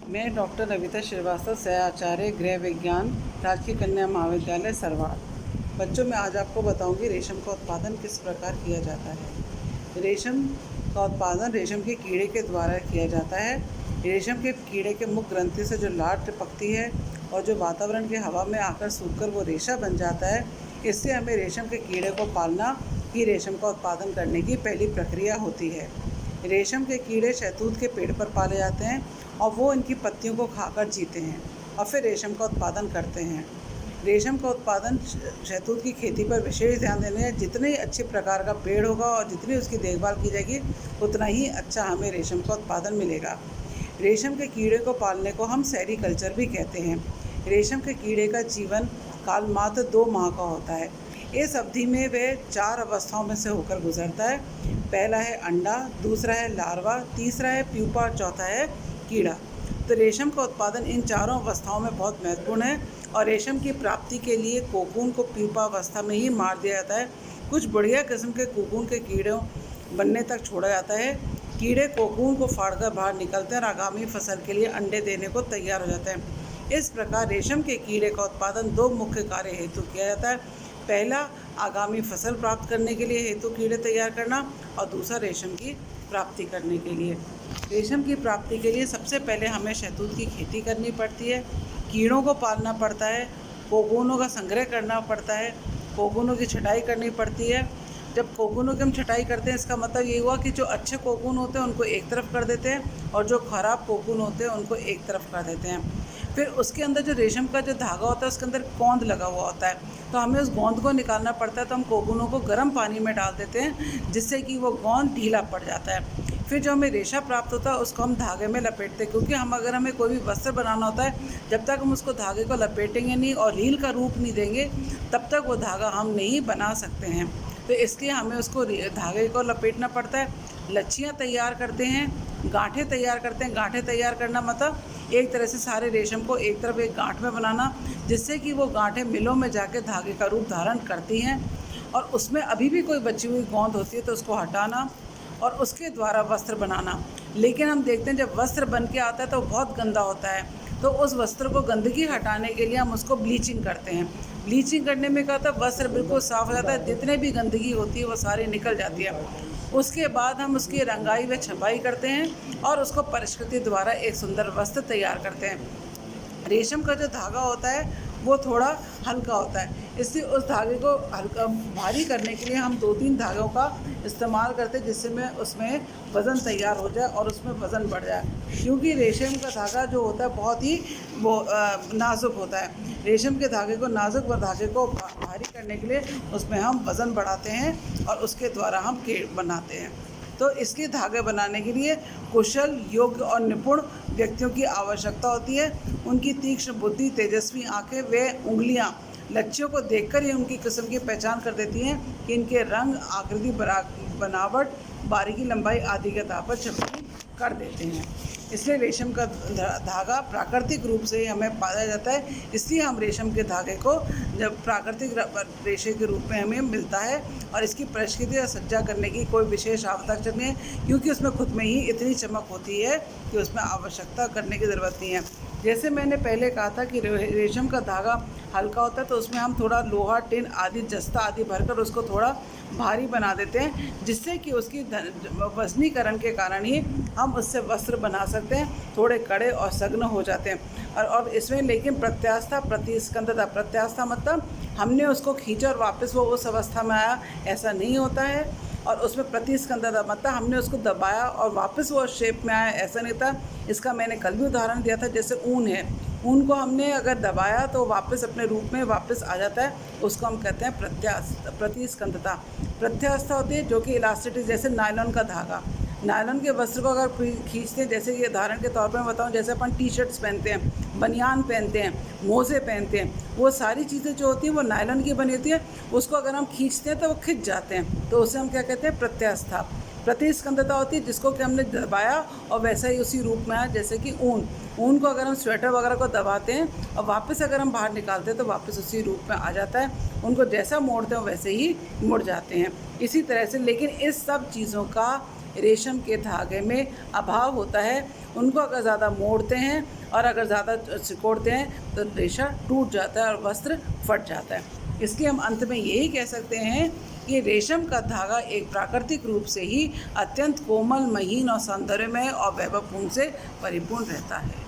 मैं डॉक्टर नविता श्रीवास्तव, सहआचार्य गृह विज्ञान, राजकीय कन्या महाविद्यालय सरवार। बच्चों, मैं आज आपको बताऊंगी रेशम का उत्पादन किस प्रकार किया जाता है। रेशम का उत्पादन रेशम के कीड़े के द्वारा किया जाता है। रेशम के कीड़े के मुख ग्रंथि से जो लार टपकती है और जो वातावरण की हवा में आकर सूखकर वो रेशा बन जाता है, इससे हमें रेशम के कीड़े को पालना ही रेशम का उत्पादन करने की पहली प्रक्रिया होती है। रेशम के कीड़े शहतूत के पेड़ पर पाले जाते हैं और वो इनकी पत्तियों को खाकर जीते हैं और फिर रेशम का उत्पादन करते हैं। रेशम का उत्पादन शहतूत की खेती पर विशेष ध्यान देने हैं। जितने ही अच्छे प्रकार का पेड़ होगा और जितनी उसकी देखभाल की जाएगी, उतना ही अच्छा हमें रेशम का उत्पादन मिलेगा। रेशम के कीड़े को पालने को हम सेरीकल्चर भी कहते हैं। रेशम के कीड़े का जीवन काल मात्र 2 माह का होता है। इस अवधि में वह 4 अवस्थाओं में से होकर गुजरता है। पहला है अंडा, दूसरा है लार्वा, तीसरा है प्यूपा और चौथा है कीड़ा। तो रेशम का उत्पादन इन चारों अवस्थाओं में बहुत महत्वपूर्ण है और रेशम की प्राप्ति के लिए कोकून को प्यूपा अवस्था में ही मार दिया जाता है। कुछ बढ़िया किस्म के कोकून के कीड़ों बनने तक छोड़ा जाता है। कीड़े कोकून को फाड़कर बाहर निकलते हैं और आगामी फसल के लिए अंडे देने को तैयार हो जाते हैं। इस प्रकार रेशम के कीड़े का उत्पादन 2 मुख्य कार्य हेतु किया जाता है। पहला, आगामी फसल प्राप्त करने के लिए हेतु कीड़े तैयार करना और दूसरा रेशम की प्राप्ति करने के लिए। रेशम की प्राप्ति के लिए सबसे पहले हमें शहतूत की खेती करनी पड़ती है, कीड़ों को पालना पड़ता है, कोकूनों का संग्रह करना पड़ता है, कोकूनों की छटाई करनी पड़ती है। जब कोकूनों की हम छटाई करते हैं, इसका मतलब ये हुआ कि जो अच्छे कोकून होते हैं उनको एक तरफ कर देते हैं और जो ख़राब कोकून होते हैं उनको एक तरफ कर देते हैं। फिर उसके अंदर जो रेशम का जो धागा होता है उसके अंदर गोंद लगा हुआ होता है, तो हमें उस गोंद को निकालना पड़ता है। तो हम कोकूनों को गर्म पानी में डाल देते हैं जिससे कि वो गोंद ढीला पड़ जाता है। फिर जो हमें रेशा प्राप्त होता है उसको हम धागे में लपेटते हैं, क्योंकि अगर हमें कोई भी वस्त्र बनाना होता है, जब तक हम उसको धागे को लपेटेंगे नहीं और रील का रूप नहीं देंगे, तब तक वो धागा हम नहीं बना सकते हैं। तो इसलिए हमें उसको धागे को लपेटना पड़ता है। लच्छियाँ तैयार करते हैं, गांठें तैयार करते हैं। गांठें तैयार करना मतलब एक तरह से सारे रेशम को एक तरफ एक गांठ में बनाना, जिससे कि वो गांठें मिलों में जाके धागे का रूप धारण करती हैं और उसमें अभी भी कोई बची हुई गोंद होती है तो उसको हटाना और उसके द्वारा वस्त्र बनाना। लेकिन हम देखते हैं जब वस्त्र बन के आता है तो बहुत गंदा होता है, तो उस वस्त्र को गंदगी हटाने के लिए हम उसको ब्लीचिंग करते हैं। ब्लीचिंग करने में क्या होता है, वस्त्र बिल्कुल साफ़ हो जाता है, जितने भी गंदगी होती है वो सारी निकल जाती है। उसके बाद हम उसकी रंगाई व छपाई करते हैं और उसको परिष्कृति द्वारा एक सुंदर वस्त्र तैयार करते हैं। रेशम का जो धागा होता है वो थोड़ा हल्का होता है, इसलिए उस धागे को हल्का भारी करने के लिए हम 2-3 धागों का इस्तेमाल करते हैं, जिससे में उसमें वज़न तैयार हो जाए और उसमें वज़न बढ़ जाए। क्योंकि रेशम का धागा जो होता है बहुत ही नाजुक होता है। रेशम के धागे को नाजुक व धागे को भारी करने के लिए उसमें हम वज़न बढ़ाते हैं और उसके द्वारा हम कीड़ बनाते हैं। तो इसके धागे बनाने के लिए कुशल, योग्य और निपुण व्यक्तियों की आवश्यकता होती है। उनकी तीक्ष्ण बुद्धि, तेजस्वी आंखें व उंगलियां लक्ष्यों को देखकर ही उनकी किस्म की पहचान कर देती हैं कि इनके रंग, आकृति, बनावट, बारीकी, लंबाई आदि के आधार पर छपी कर देते हैं। इसलिए रेशम का धागा प्राकृतिक रूप से हमें पाया जाता है, इसलिए हम रेशम के धागे को जब प्राकृतिक रेशे के रूप में हमें मिलता है और इसकी परिष्कृति या सज्जा करने की कोई विशेष आवश्यकता नहीं है, क्योंकि उसमें खुद में ही इतनी चमक होती है कि उसमें आवश्यकता करने की ज़रूरत नहीं है। जैसे मैंने पहले कहा था कि रेशम का धागा हल्का होता है, तो उसमें हम थोड़ा लोहा, टिन आदि, जस्ता आदि भरकर उसको थोड़ा भारी बना देते हैं, जिससे कि उसकी वजनीकरण के कारण ही हम उससे वस्त्र बना सकते हैं। थोड़े कड़े और सघन हो जाते हैं और इसमें लेकिन प्रत्यास्था, प्रतिस्कंदता, प्रत्यास्था मतलब हमने उसको खींचा और वापस वो उस अवस्था में आया, ऐसा नहीं होता है। और उसमें प्रतिस्कंदता मतलब हमने उसको दबाया और वापस वो शेप में आया, ऐसा नहीं था। इसका मैंने कल भी उदाहरण दिया था। जैसे ऊन है, ऊन को हमने अगर दबाया तो वापस अपने रूप में वापस आ जाता है, उसको हम कहते हैं प्रतिस्कंदता। प्रत्यास्था होती है जो कि इलास्टिसिटी, जैसे नायलॉन का धागा, नायलॉन के वस्त्र को अगर खींचते हैं, जैसे कि उदाहरण के तौर पर मैं बताऊं, जैसे अपन टी-शर्ट्स पहनते हैं, बनियान पहनते हैं, मोज़े पहनते हैं, वो सारी चीज़ें जो होती हैं वो नायलॉन की बनी होती है। उसको अगर हम खींचते हैं तो वो खिंच जाते हैं, तो उसे हम क्या कहते हैं, प्रत्यास्था। प्रतिस्कंदता होती है जिसको कि हमने दबाया और वैसा ही उसी रूप में आया, जैसे कि ऊन को अगर हम स्वेटर वगैरह को दबाते हैं और वापस अगर हम बाहर निकालते हैं तो वापस उसी रूप में आ जाता है। उनको जैसा मोड़ते हैं वैसे ही मुड़ जाते हैं। इसी तरह से लेकिन इस सब चीज़ों का रेशम के धागे में अभाव होता है। उनको अगर ज़्यादा मोड़ते हैं और अगर ज़्यादा सिकोड़ते हैं तो रेशा टूट जाता है और वस्त्र फट जाता है। इसलिए हम अंत में यही कह सकते हैं कि रेशम का धागा एक प्राकृतिक रूप से ही अत्यंत कोमल, महीन और सौंदर्यमय और वैभवपूर्ण से परिपूर्ण रहता है।